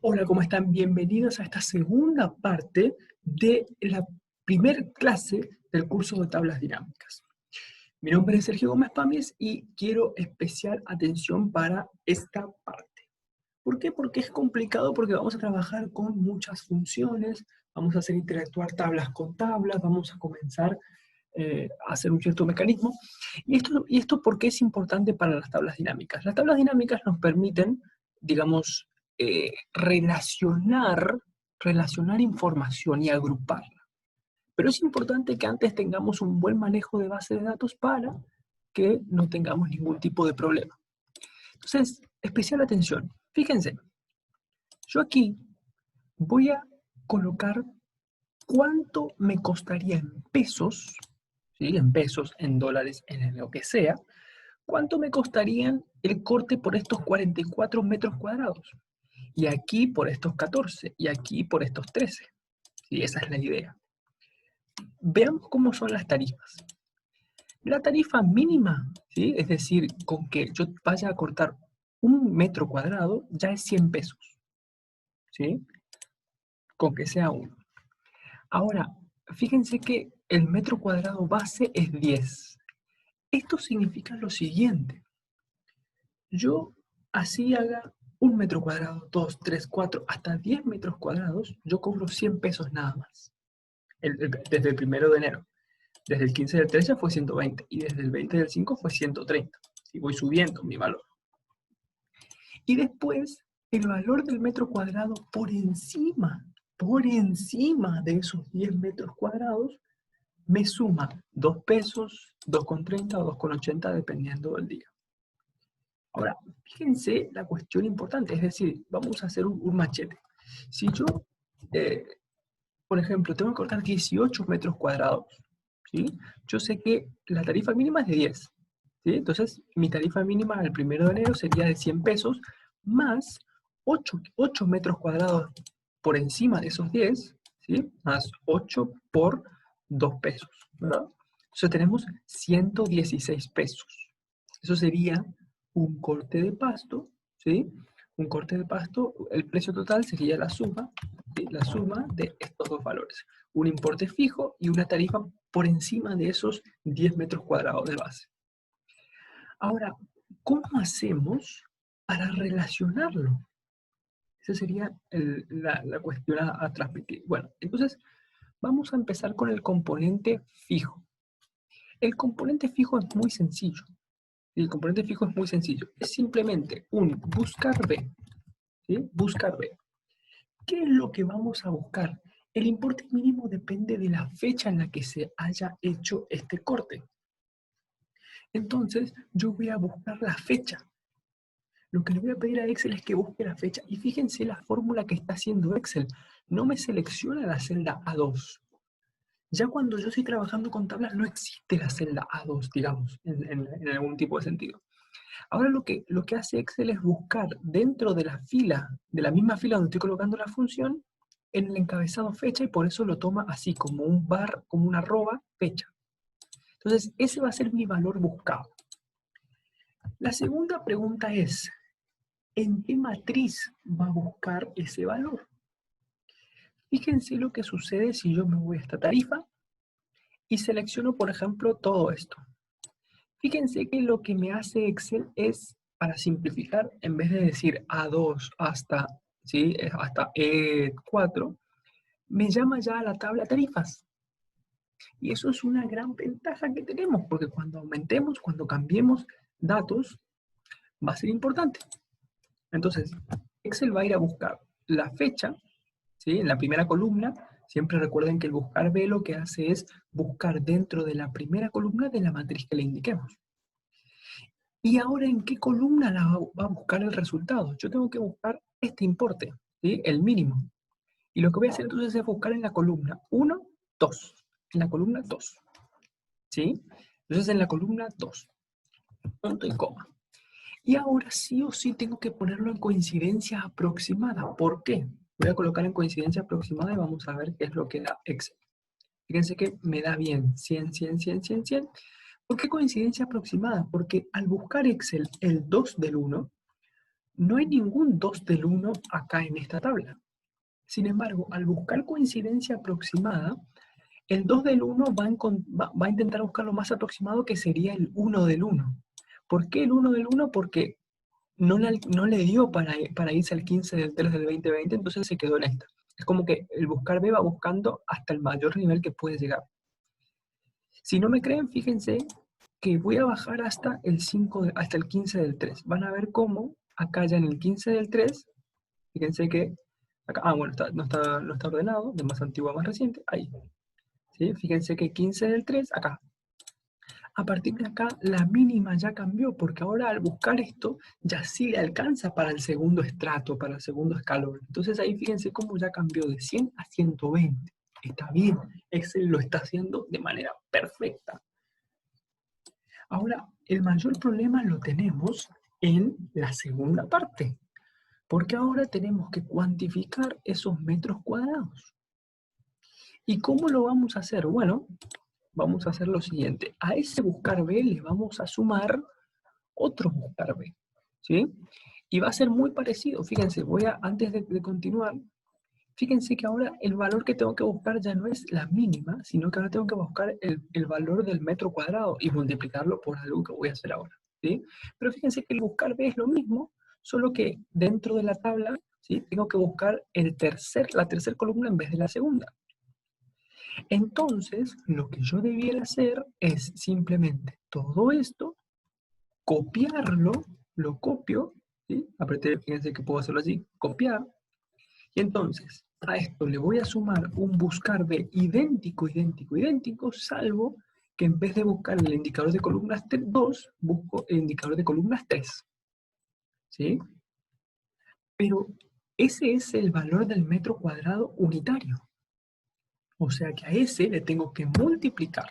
Hola, ¿cómo están? Bienvenidos a esta segunda parte de la primer clase del curso de tablas dinámicas. Mi nombre es Sergio Gómez Pamies y quiero especial atención para esta parte. ¿Por qué? Porque es complicado, porque vamos a trabajar con muchas funciones, vamos a hacer interactuar tablas con tablas, vamos a comenzar a hacer un cierto mecanismo. ¿Y esto por qué es importante para las tablas dinámicas? Las tablas dinámicas nos permiten, digamos, relacionar información y agruparla. Pero es importante que antes tengamos un buen manejo de base de datos para que no tengamos ningún tipo de problema. Entonces, especial atención. Fíjense, yo aquí voy a colocar cuánto me costaría en pesos, ¿sí? En pesos, en dólares, en lo que sea, cuánto me costarían el corte por estos 44 metros cuadrados. Y aquí por estos 14, y aquí por estos 13. ¿Sí? Esa es la idea. Veamos cómo son las tarifas. La tarifa mínima, ¿sí? Es decir, con que yo vaya a cortar un metro cuadrado, ya es 100 pesos. ¿Sí? Con que sea uno. Ahora, fíjense que el metro cuadrado base es 10. Esto significa lo siguiente. Yo, así haga un metro cuadrado, 2, 3, 4, hasta 10 metros cuadrados, yo cobro 100 pesos nada más. Desde el 1 de enero. Desde el 15 del 13 fue 120 y desde el 20 del 5 fue 130. Y voy subiendo mi valor. Y después, el valor del metro cuadrado por encima de esos 10 metros cuadrados, me suma 2 pesos, 2,30 o 2,80 dependiendo del día. Ahora, fíjense la cuestión importante, es decir, vamos a hacer un machete. Si yo, eh, por ejemplo, tengo que cortar 18 metros cuadrados, ¿sí? Yo sé que la tarifa mínima es de 10, ¿sí? Entonces, mi tarifa mínima al 1 de enero sería de 100 pesos, más 8 metros cuadrados por encima de esos 10, ¿sí? Más 8 por 2 pesos, ¿verdad? Entonces tenemos 116 pesos. Eso sería un corte de pasto, ¿sí? Un corte de pasto, el precio total sería la suma, ¿sí? La suma de estos dos valores. Un importe fijo y una tarifa por encima de esos 10 metros cuadrados de base. Ahora, ¿cómo hacemos para relacionarlo? Esa sería la cuestión a transmitir. Bueno, entonces vamos a empezar con el componente fijo. El componente fijo es muy sencillo. El componente fijo es muy sencillo. Es simplemente un buscar B. ¿Sí? Buscar B. ¿Qué es lo que vamos a buscar? El importe mínimo depende de la fecha en la que se haya hecho este corte. Entonces, yo voy a buscar la fecha. Lo que le voy a pedir a Excel es que busque la fecha. Y fíjense la fórmula que está haciendo Excel. No me selecciona la celda A2. Ya cuando yo estoy trabajando con tablas, no existe la celda A2, digamos, en algún tipo de sentido. Ahora lo que hace Excel es buscar dentro de la fila, de la misma fila donde estoy colocando la función, en el encabezado fecha, y por eso lo toma así, como un bar, como una arroba, fecha. Entonces, ese va a ser mi valor buscado. La segunda pregunta es, ¿en qué matriz va a buscar ese valor? Fíjense lo que sucede si yo me voy a esta tarifa y selecciono, por ejemplo, todo esto. Fíjense que lo que me hace Excel es, para simplificar, en vez de decir A2 hasta, ¿sí? hasta E4, me llama ya a la tabla tarifas. Y eso es una gran ventaja que tenemos, porque cuando aumentemos, cuando cambiemos datos, va a ser importante. Entonces, Excel va a ir a buscar la fecha, ¿sí? En la primera columna. Siempre recuerden que el buscar B lo que hace es buscar dentro de la primera columna de la matriz que le indiquemos. ¿Y ahora en qué columna va a buscar el resultado? Yo tengo que buscar este importe, ¿sí? El mínimo. Y lo que voy a hacer entonces es buscar en la columna 1, 2. En la columna 2. ¿Sí? Entonces en la columna 2. Punto y coma. Y ahora sí o sí tengo que ponerlo en coincidencia aproximada. ¿Por qué? Voy a colocar en coincidencia aproximada y vamos a ver qué es lo que da Excel. Fíjense que me da bien 100, 100, 100, 100, 100. ¿Por qué coincidencia aproximada? Porque al buscar Excel el 2 del 1, no hay ningún 2 del 1 acá en esta tabla. Sin embargo, al buscar coincidencia aproximada, el 2 del 1 va a intentar buscar lo más aproximado, que sería el 1 del 1. ¿Por qué el 1 del 1? Porque no le dio para irse al 15 del 3 del 2020, entonces se quedó en esta. Es como que el buscar B va buscando hasta el mayor nivel que puede llegar. Si no me creen, fíjense que voy a bajar hasta el 15 del 3. Van a ver cómo acá ya en el 15 del 3, fíjense que acá, bueno, no está ordenado, de más antiguo a más reciente, ahí. ¿Sí? Fíjense que 15 del 3, acá. A partir de acá, la mínima ya cambió, porque ahora al buscar esto, ya sí le alcanza para el segundo estrato, para el segundo escalón. Entonces ahí fíjense cómo ya cambió de 100 a 120. Está bien, Excel lo está haciendo de manera perfecta. Ahora, el mayor problema lo tenemos en la segunda parte, porque ahora tenemos que cuantificar esos metros cuadrados. ¿Y cómo lo vamos a hacer? Bueno, vamos a hacer lo siguiente. A ese buscar B le vamos a sumar otro buscar B, ¿sí? Y va a ser muy parecido. Fíjense, antes de continuar, fíjense que ahora el valor que tengo que buscar ya no es la mínima, sino que ahora tengo que buscar el valor del metro cuadrado y multiplicarlo por algo que voy a hacer ahora, ¿sí? Pero fíjense que el buscar B es lo mismo, solo que dentro de la tabla, ¿sí? Tengo que buscar la tercera columna en vez de la segunda. Entonces, lo que yo debiera hacer es simplemente todo esto, copiarlo, lo copio, ¿sí? Apreté, fíjense que puedo hacerlo así, copiar, y entonces a esto le voy a sumar un buscar B idéntico, idéntico, idéntico, salvo que en vez de buscar el indicador de columnas 2, busco el indicador de columnas 3, ¿sí? Pero ese es el valor del metro cuadrado unitario. O sea que a ese le tengo que multiplicar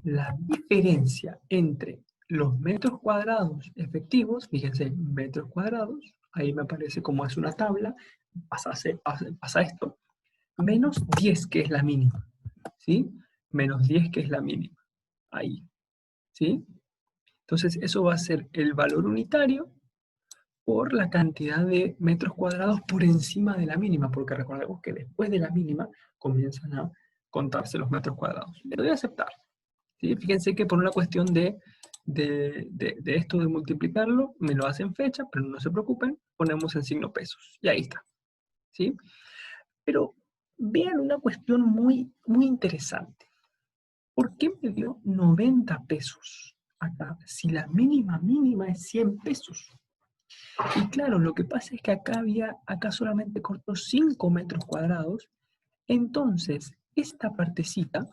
la diferencia entre los metros cuadrados efectivos, fíjense, metros cuadrados, ahí me aparece como es una tabla, pasa esto, menos 10 que es la mínima, ¿sí? Menos 10 que es la mínima, ahí, ¿sí? Entonces eso va a ser el valor unitario por la cantidad de metros cuadrados por encima de la mínima, porque recordemos que después de la mínima comienzan a contarse los metros cuadrados. Le doy a aceptar. ¿Sí? Fíjense que por una cuestión de esto de multiplicarlo, me lo hacen fecha, pero no se preocupen, ponemos en signo pesos. Y ahí está. ¿Sí? Pero vean una cuestión muy, muy interesante. ¿Por qué me dio 90 pesos acá si la mínima mínima es 100 pesos? Y claro, lo que pasa es que acá solamente cortó 5 metros cuadrados, entonces esta partecita,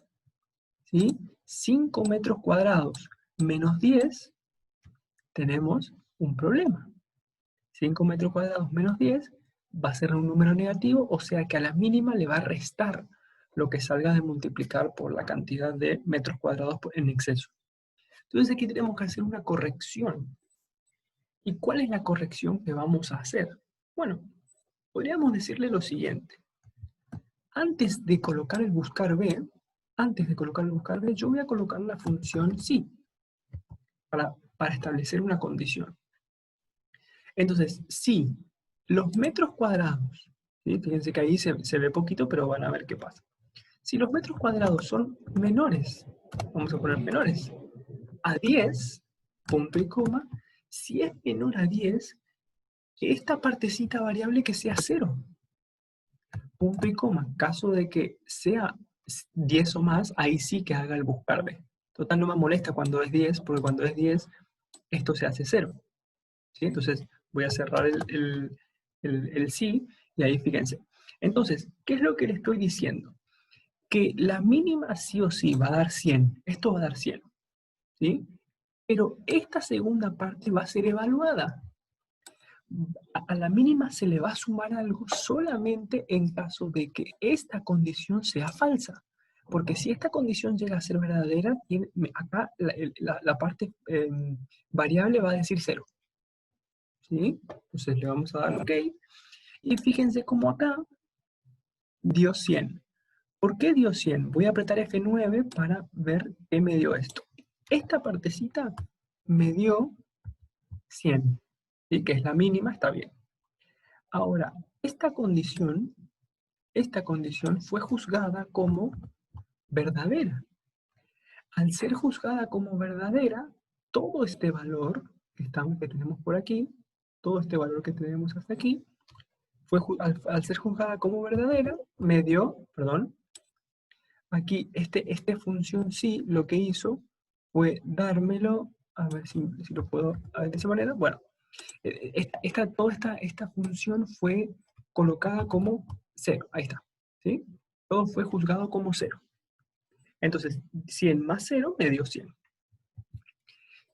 ¿sí? 5 metros cuadrados menos 10, tenemos un problema. 5 metros cuadrados menos 10 va a ser un número negativo, o sea que a la mínima le va a restar lo que salga de multiplicar por la cantidad de metros cuadrados en exceso. Entonces aquí tenemos que hacer una corrección. ¿Y cuál es la corrección que vamos a hacer? Bueno, podríamos decirle lo siguiente. Antes de colocar el buscar B, yo voy a colocar la función sí para establecer una condición. Entonces, si los metros cuadrados, ¿sí? Fíjense que ahí se ve poquito, pero van a ver qué pasa. Si los metros cuadrados son menores, vamos a poner menores, a 10, punto y coma, si es menor a 10, esta partecita variable que sea 0, punto y coma. Caso de que sea 10 o más, ahí sí que haga el buscar B. Total, no me molesta cuando es 10, porque cuando es 10, esto se hace 0. ¿Sí? Entonces, voy a cerrar el sí, y ahí fíjense. Entonces, ¿qué es lo que le estoy diciendo? Que la mínima sí o sí va a dar 100. Esto va a dar 100. ¿Sí? Pero esta segunda parte va a ser evaluada. A la mínima se le va a sumar algo solamente en caso de que esta condición sea falsa. Porque si esta condición llega a ser verdadera, acá la parte variable va a decir 0. ¿Sí? Entonces le vamos a dar OK. Y fíjense cómo acá dio 100. ¿Por qué dio 100? Voy a apretar F9 para ver qué me dio esto. Esta partecita me dio 100. y que es la mínima, está bien. Ahora, esta condición fue juzgada como verdadera. Al ser juzgada como verdadera, todo este valor que tenemos por aquí, todo este valor que tenemos hasta aquí, al ser juzgada como verdadera, me dio, perdón, aquí este función sí lo que hizo fue dármelo, a ver si lo puedo ver de esa manera, bueno, toda esta función fue colocada como 0, ahí está, ¿sí? Todo fue juzgado como 0. Entonces, 100 más 0 me dio 100.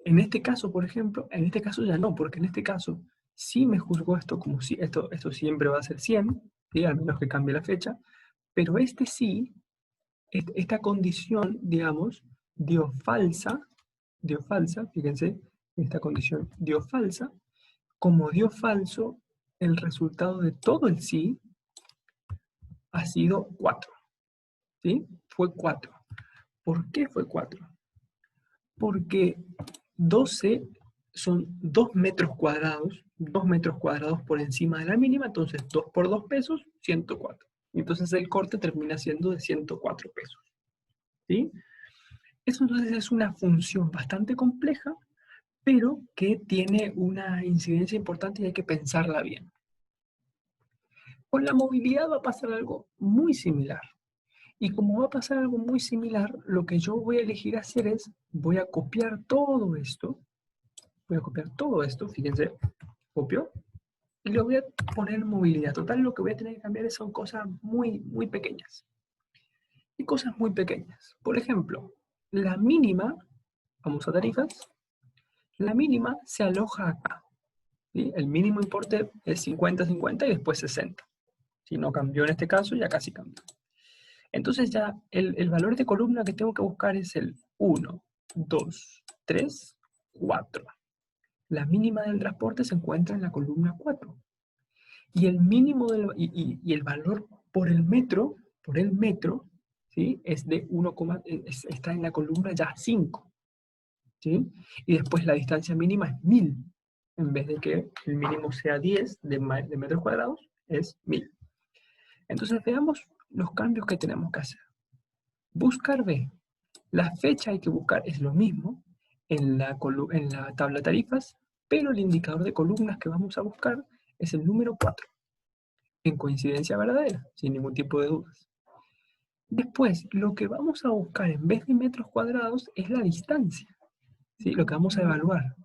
En este caso, por ejemplo, en este caso ya no, porque en este caso sí me juzgó esto como si esto siempre va a ser 100, ¿sí? Al menos que cambie la fecha, pero este sí, esta condición, digamos, dio falsa, fíjense, esta condición dio falsa, como dio falso, el resultado de todo el sí ha sido 4, ¿sí? Fue 4. ¿Por qué fue 4? Porque 12 son 2 metros cuadrados, 2 metros cuadrados por encima de la mínima, entonces 2 por 2 pesos, 104. Entonces el corte termina siendo de 104 pesos, ¿sí? Eso entonces es una función bastante compleja, pero que tiene una incidencia importante y hay que pensarla bien. Con la movilidad va a pasar algo muy similar. Y como va a pasar algo muy similar, lo que yo voy a elegir hacer es, voy a copiar todo esto, fíjense, copio, y lo voy a poner en movilidad. Total, lo que voy a tener que cambiar son cosas muy, muy pequeñas. Y cosas muy pequeñas. Por ejemplo, la mínima, vamos a tarifas, la mínima se aloja acá. ¿Sí? El mínimo importe es 50-50 y después 60. Si no cambió en este caso, ya casi cambió. Entonces ya el valor de columna que tengo que buscar es el 1, 2, 3, 4. La mínima del transporte se encuentra en la columna 4. Y el mínimo y el valor por el metro, ¿sí? Es de 1, está en la columna ya 5. ¿Sí? Y después la distancia mínima es 1000. En vez de que el mínimo sea 10 de metros cuadrados, es 1000. Entonces veamos los cambios que tenemos que hacer. Buscar B. La fecha hay que buscar, es lo mismo en la tabla de tarifas, pero el indicador de columnas que vamos a buscar es el número 4, en coincidencia verdadera, sin ningún tipo de dudas. Después, lo que vamos a buscar en vez de metros cuadrados es la distancia, ¿sí? Lo que vamos a evaluar.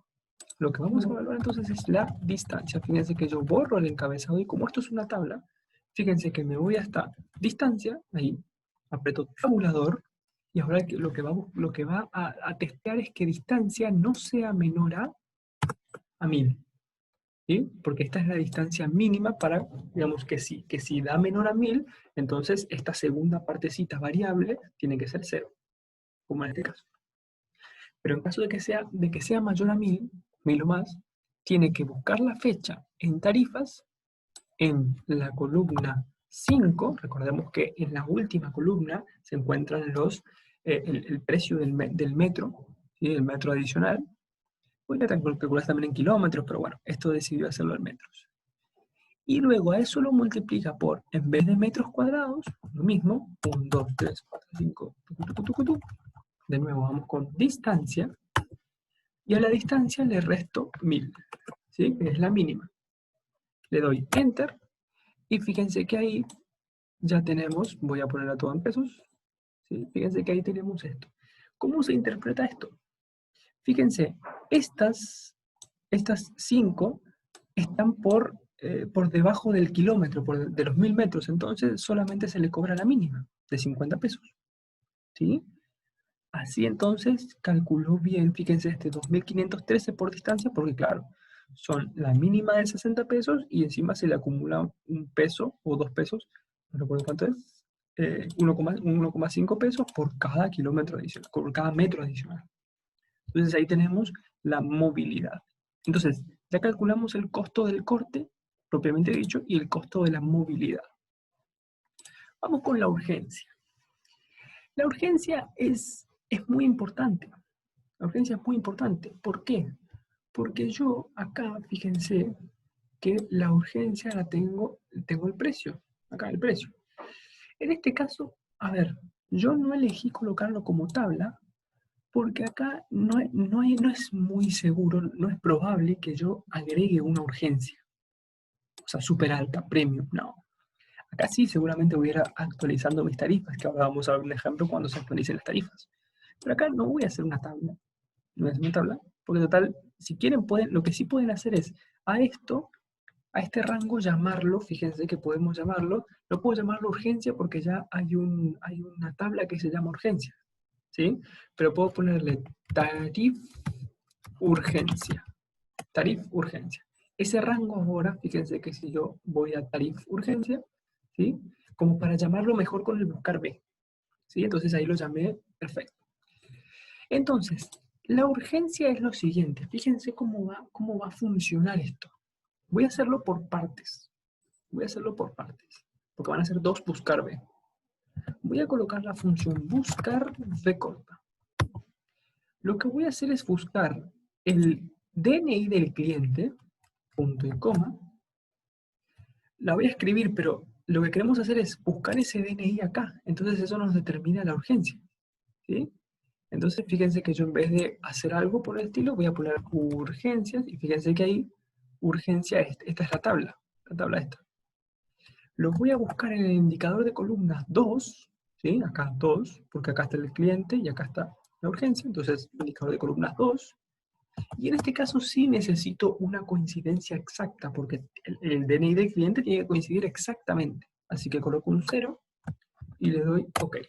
Lo que vamos a evaluar entonces es la distancia. Fíjense que yo borro el encabezado y como esto es una tabla, fíjense que me voy hasta distancia, ahí, aprieto tabulador, y ahora lo que va a testear es que distancia no sea menor a 1000. ¿Sí? Porque esta es la distancia mínima para, digamos que si da menor a 1000, entonces esta segunda partecita variable tiene que ser 0, como en este caso. Pero en caso de que sea mayor a 1000 o más, tiene que buscar la fecha en tarifas en la columna 5. Recordemos que en la última columna se encuentran el precio del metro, ¿sí? El metro adicional. Podría calcular también en kilómetros, pero bueno, esto decidió hacerlo en metros. Y luego a eso lo multiplica por, en vez de metros cuadrados, lo mismo, 1, 2, 3, 4, 5, de nuevo vamos con distancia, y a la distancia le resto 1000, ¿sí? Que es la mínima. Le doy Enter, y fíjense que ahí ya tenemos, voy a ponerla todo en pesos, ¿sí? Fíjense que ahí tenemos esto. ¿Cómo se interpreta esto? Fíjense, estas 5 están por debajo del kilómetro, de los 1000 metros, entonces solamente se le cobra la mínima, de 50 pesos. ¿Sí? Así entonces calculó bien, fíjense, 2513 por distancia, porque claro, son la mínima de 60 pesos y encima se le acumula un peso o 2 pesos, no recuerdo cuánto es, 1,5 pesos por cada kilómetro adicional, por cada metro adicional. Entonces ahí tenemos la movilidad. Entonces, ya calculamos el costo del corte, propiamente dicho, y el costo de la movilidad. Vamos con la urgencia. La urgencia es muy importante. La urgencia es muy importante. ¿Por qué? Porque yo acá, fíjense, que la urgencia la tengo el precio, acá el precio. En este caso, a ver, yo no elegí colocarlo como tabla, porque acá no es muy seguro, no es probable que yo agregue una urgencia. O sea, súper alta, premium, no. Acá sí seguramente voy a ir actualizando mis tarifas, que ahora vamos a ver un ejemplo cuando se actualicen las tarifas. Pero acá no voy a hacer una tabla, no voy a hacer una tabla, porque total, si quieren, lo que sí pueden hacer es a esto, a este rango llamarlo, fíjense que podemos llamarlo, no puedo llamarlo urgencia porque ya hay una tabla que se llama urgencia, ¿sí? Pero puedo ponerle tarif urgencia, tarif urgencia. Ese rango ahora, fíjense que si yo voy a tarif urgencia, ¿sí? Como para llamarlo mejor con el buscar B, ¿sí? Entonces ahí lo llamé perfecto. Entonces, la urgencia es lo siguiente, fíjense cómo va a funcionar esto. Voy a hacerlo por partes. Voy a hacerlo por partes, porque van a ser dos buscar B. Voy a colocar la función buscar B corta. Lo que voy a hacer es buscar el DNI del cliente, punto y coma. La voy a escribir, pero lo que queremos hacer es buscar ese DNI acá. Entonces eso nos determina la urgencia, ¿sí? Entonces fíjense que yo en vez de hacer algo por el estilo, voy a poner urgencias, y fíjense que ahí, urgencia, esta es la tabla esta. Los voy a buscar en el indicador de columnas 2, ¿sí? Acá 2, porque acá está el cliente y acá está la urgencia, entonces indicador de columnas 2. Y en este caso sí necesito una coincidencia exacta, porque el DNI del cliente tiene que coincidir exactamente. Así que coloco un 0 y le doy OK.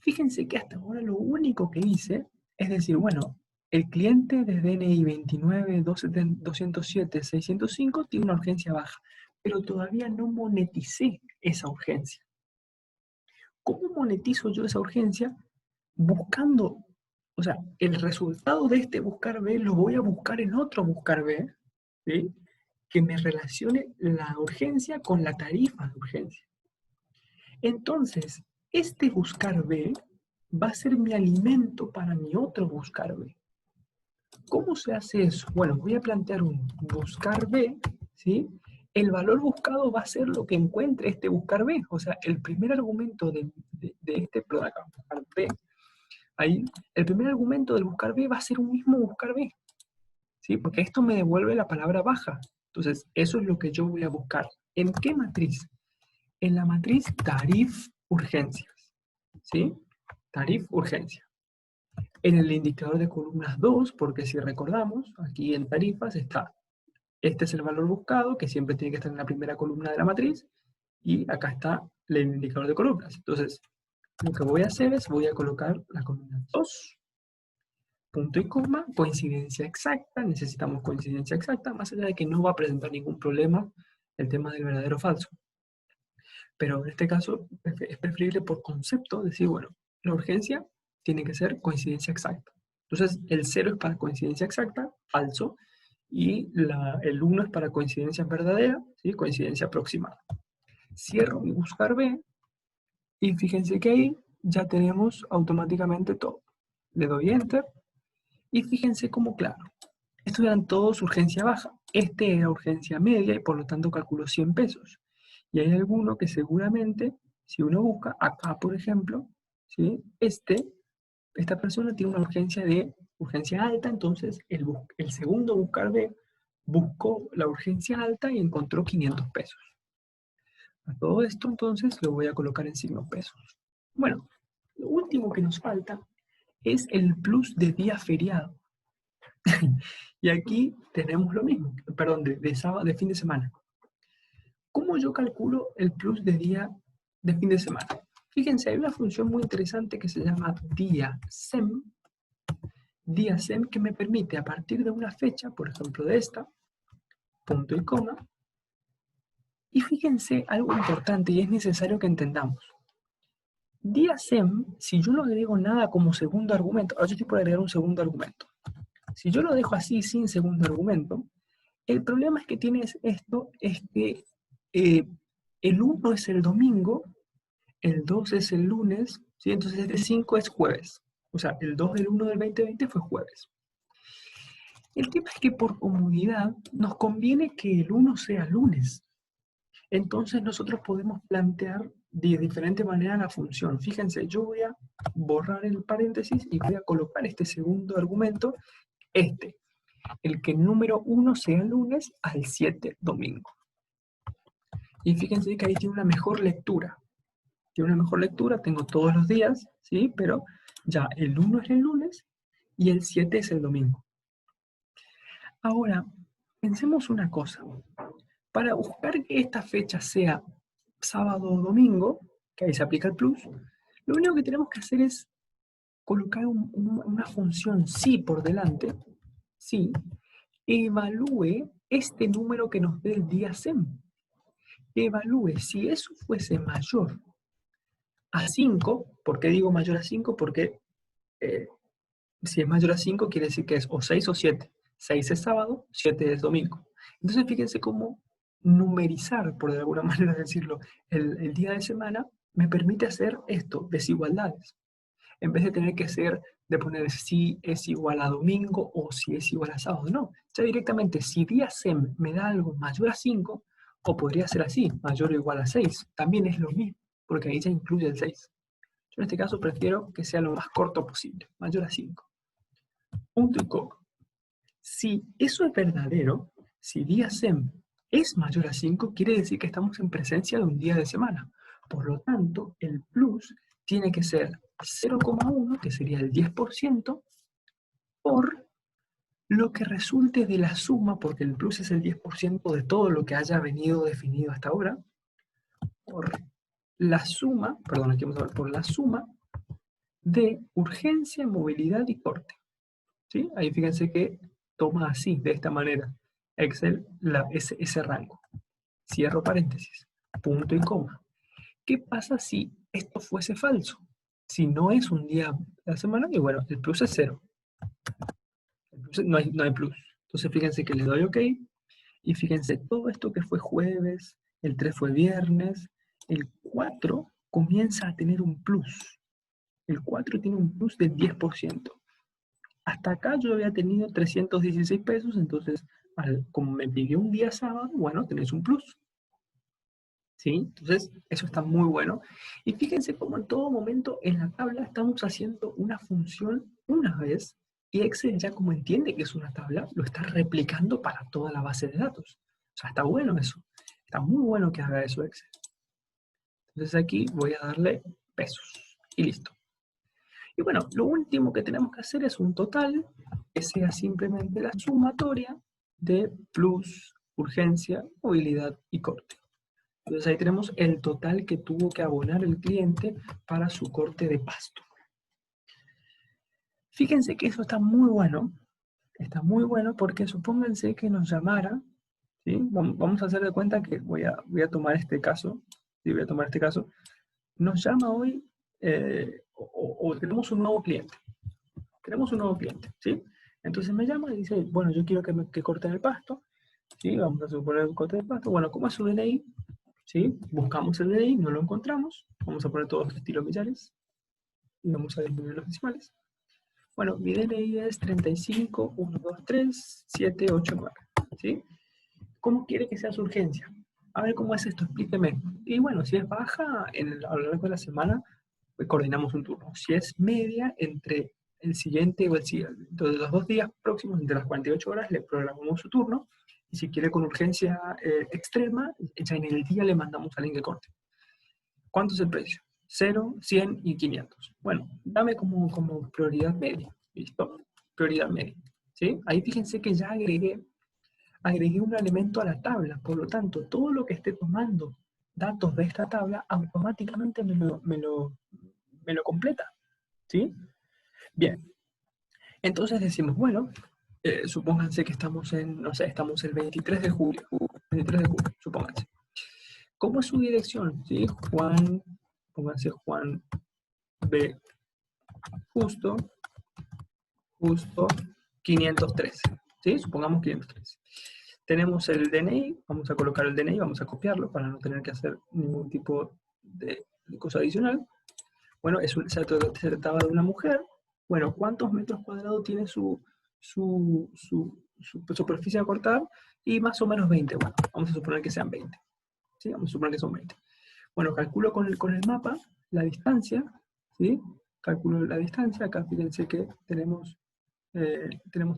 Fíjense que hasta ahora lo único que hice es decir, bueno, el cliente de DNI 29.207.605 tiene una urgencia baja, pero todavía no moneticé esa urgencia. ¿Cómo monetizo yo esa urgencia? Buscando, o sea, el resultado de este buscar B lo voy a buscar en otro buscar B, ¿sí? Que me relacione la urgencia con la tarifa de urgencia. Entonces, este buscar B va a ser mi alimento para mi otro buscar B. ¿Cómo se hace eso? Bueno, voy a plantear un buscar B, ¿sí? El valor buscado va a ser lo que encuentre este buscar B. O sea, el primer argumento de este, perdón, acá, buscar B, ahí, el primer argumento del buscar B va a ser un mismo buscar B, ¿sí? Porque esto me devuelve la palabra baja. Entonces, eso es lo que yo voy a buscar. ¿En qué matriz? En la matriz tarif urgencias, ¿sí? Tarif urgencia. En el indicador de columnas 2, porque si recordamos, aquí en tarifas está, este es el valor buscado, que siempre tiene que estar en la primera columna de la matriz, y acá está el indicador de columnas. Entonces, lo que voy a hacer es, voy a colocar la columna 2, punto y coma, coincidencia exacta, necesitamos coincidencia exacta, más allá de que no va a presentar ningún problema el tema del verdadero o falso. Pero en este caso es preferible por concepto decir, bueno, la urgencia tiene que ser coincidencia exacta. Entonces el 0 es para coincidencia exacta, falso, y el 1 es para coincidencia verdadera, ¿sí? Coincidencia aproximada. Cierro mi buscar B, y fíjense que ahí ya tenemos automáticamente todo. Le doy Enter, y fíjense cómo, claro, estos eran todos urgencia baja. Este era urgencia media y por lo tanto calculo 100 pesos. Y hay alguno que seguramente, si uno busca, acá por ejemplo, ¿sí? Esta persona tiene una urgencia alta, entonces el segundo buscar B buscó la urgencia alta y encontró 500 pesos. A todo esto entonces lo voy a colocar en signo pesos. Bueno, lo último que nos falta es el plus de día feriado. Y aquí tenemos lo mismo, perdón, sábado, de fin de semana. ¿Cómo yo calculo el plus de día de fin de semana? Fíjense, hay una función muy interesante que se llama DIASEM, que me permite a partir de una fecha, por ejemplo de esta, punto y coma, y fíjense algo importante y es necesario que entendamos. DIASEM, si yo no agrego nada como segundo argumento, ahora yo estoy por agregar un segundo argumento. Si yo lo dejo así sin segundo argumento, el problema es que tienes esto, es que el 1 es el domingo, el 2 es el lunes, ¿sí? Entonces este 5 es jueves. O sea, el 2 del 1 del 2020 fue jueves. El tema es que por comodidad nos conviene que el 1 sea lunes. Entonces nosotros podemos plantear de diferente manera la función. Fíjense, yo voy a borrar el paréntesis y voy a colocar este segundo argumento, el que el número 1 sea lunes al 7 domingo. Y fíjense que ahí tiene una mejor lectura. Tiene una mejor lectura, tengo todos los días, ¿sí? Pero ya el 1 es el lunes y el 7 es el domingo. Ahora, pensemos una cosa. Para buscar que esta fecha sea sábado o domingo, que ahí se aplica el plus, lo único que tenemos que hacer es colocar una función sí por delante, sí, evalúe este número que nos dé el día SEM. Evalúe si eso fuese mayor a 5, ¿por qué digo mayor a 5? Porque si es mayor a 5 quiere decir que es o 6 o 7. 6 es sábado, 7 es domingo. Entonces fíjense cómo numerizar, por de alguna manera decirlo, el día de semana me permite hacer esto, desigualdades. En vez de tener que ser, de poner si es igual a domingo o si es igual a sábado. No, ya directamente, si día SEM me da algo mayor a 5, o podría ser así, mayor o igual a 6, también es lo mismo, porque ahí ya incluye el 6. Yo en este caso prefiero que sea lo más corto posible, mayor a 5. Punto y coma. Si eso es verdadero, si día SEM es mayor a 5, quiere decir que estamos en presencia de un día de semana. Por lo tanto, el plus tiene que ser 0,1, que sería el 10%, por lo que resulte de la suma, porque el plus es el 10% de todo lo que haya venido definido hasta ahora, por la suma, perdón, aquí vamos a ver, por la suma de urgencia, movilidad y corte. ¿Sí? Ahí fíjense que toma así, de esta manera, Excel, ese rango. Cierro paréntesis, punto y coma. ¿Qué pasa si esto fuese falso? Si no es un día de la semana, y bueno, el plus es 0. No hay plus. Entonces fíjense que le doy OK, y fíjense, todo esto que fue jueves, el 3 fue viernes, el 4 comienza a tener un plus. El 4 tiene un plus del 10%. Hasta acá yo había tenido 316 pesos, entonces, como me pidió un día sábado, bueno, tenés un plus. ¿Sí? Entonces, eso está muy bueno. Y fíjense cómo en todo momento en la tabla estamos haciendo una función una vez, y Excel ya como entiende que es una tabla, lo está replicando para toda la base de datos. O sea, está bueno eso. Está muy bueno que haga eso Excel. Entonces aquí voy a darle pesos. Y listo. Y bueno, lo último que tenemos que hacer es un total que sea simplemente la sumatoria de plus, urgencia, movilidad y corte. Entonces ahí tenemos el total que tuvo que abonar el cliente para su corte de pasto. Fíjense que eso está muy bueno porque supónganse que nos llamara, ¿sí? Vamos a hacer de cuenta que voy a tomar este caso, ¿sí? Voy a tomar este caso. Nos llama hoy, o tenemos un nuevo cliente. Tenemos un nuevo cliente, ¿sí? Entonces me llama y dice, bueno, yo quiero que corten el pasto, ¿sí? Vamos a suponer un corte de pasto. Bueno, ¿cómo es su DNI? ¿Sí? Buscamos el DNI, no lo encontramos. Vamos a poner todos los estilos millares y vamos a disminuir los decimales. Bueno, mi DNI es 35123789, ¿sí? ¿Cómo quiere que sea su urgencia? A ver, ¿cómo es esto? Explíqueme. Y bueno, si es baja, a lo largo de la semana, pues coordinamos un turno. Si es media, entre el siguiente o el siguiente, de los 2 días próximos, entre las 48 horas, le programamos su turno. Y si quiere con urgencia extrema, ya en el día le mandamos a alguien que corte. ¿Cuánto es el precio? 0, 100 y 500. Bueno, dame como prioridad media. ¿Listo? Prioridad media. ¿Sí? Ahí fíjense que ya agregué un elemento a la tabla. Por lo tanto, todo lo que esté tomando datos de esta tabla, automáticamente me lo completa. ¿Sí? Bien. Entonces decimos, bueno, supónganse que estamos no sé, estamos el 23 de julio. 23 de julio, supónganse. ¿Cómo es su dirección? ¿Sí? Pónganse Juan B. Justo 513. ¿Sí? Supongamos 513. Tenemos el DNI, vamos a colocar el DNI, vamos a copiarlo para no tener que hacer ningún tipo de cosa adicional. Bueno, se trataba de una mujer. Bueno, ¿cuántos metros cuadrados tiene su superficie a cortar y más o menos 20. Bueno, vamos a suponer que sean 20. ¿Sí? Vamos a suponer que son 20. Bueno, calculo con el mapa la distancia, ¿sí? Calculo la distancia, acá fíjense que tenemos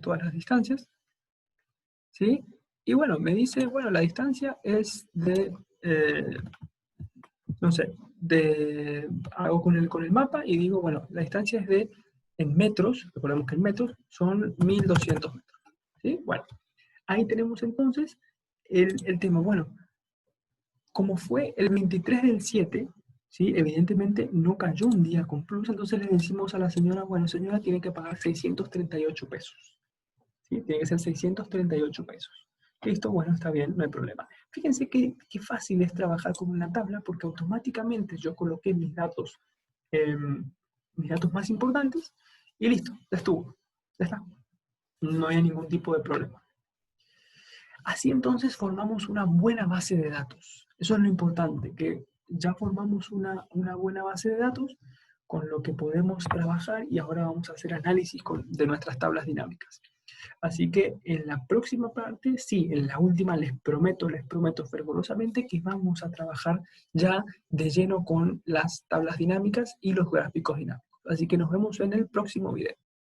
todas las distancias, ¿sí? Y bueno, me dice, bueno, la distancia es de, no sé, hago con el mapa y digo, bueno, la distancia es en metros, recordemos que en metros son 1200 metros, ¿sí? Bueno, ahí tenemos entonces el tema, bueno, como fue el 23 del 7, ¿sí? Evidentemente no cayó un día con plus, entonces le decimos a la señora, bueno, señora, tiene que pagar 638 pesos, ¿sí? Tiene que ser 638 pesos. Listo, bueno, está bien, no hay problema. Fíjense qué fácil es trabajar con una tabla porque automáticamente yo coloqué mis datos más importantes y listo, ya estuvo, ya está. No hay ningún tipo de problema. Así entonces formamos una buena base de datos. Eso es lo importante, que ya formamos una buena base de datos con lo que podemos trabajar y ahora vamos a hacer análisis de nuestras tablas dinámicas. Así que en la próxima parte, sí, en la última les prometo fervorosamente que vamos a trabajar ya de lleno con las tablas dinámicas y los gráficos dinámicos. Así que nos vemos en el próximo video.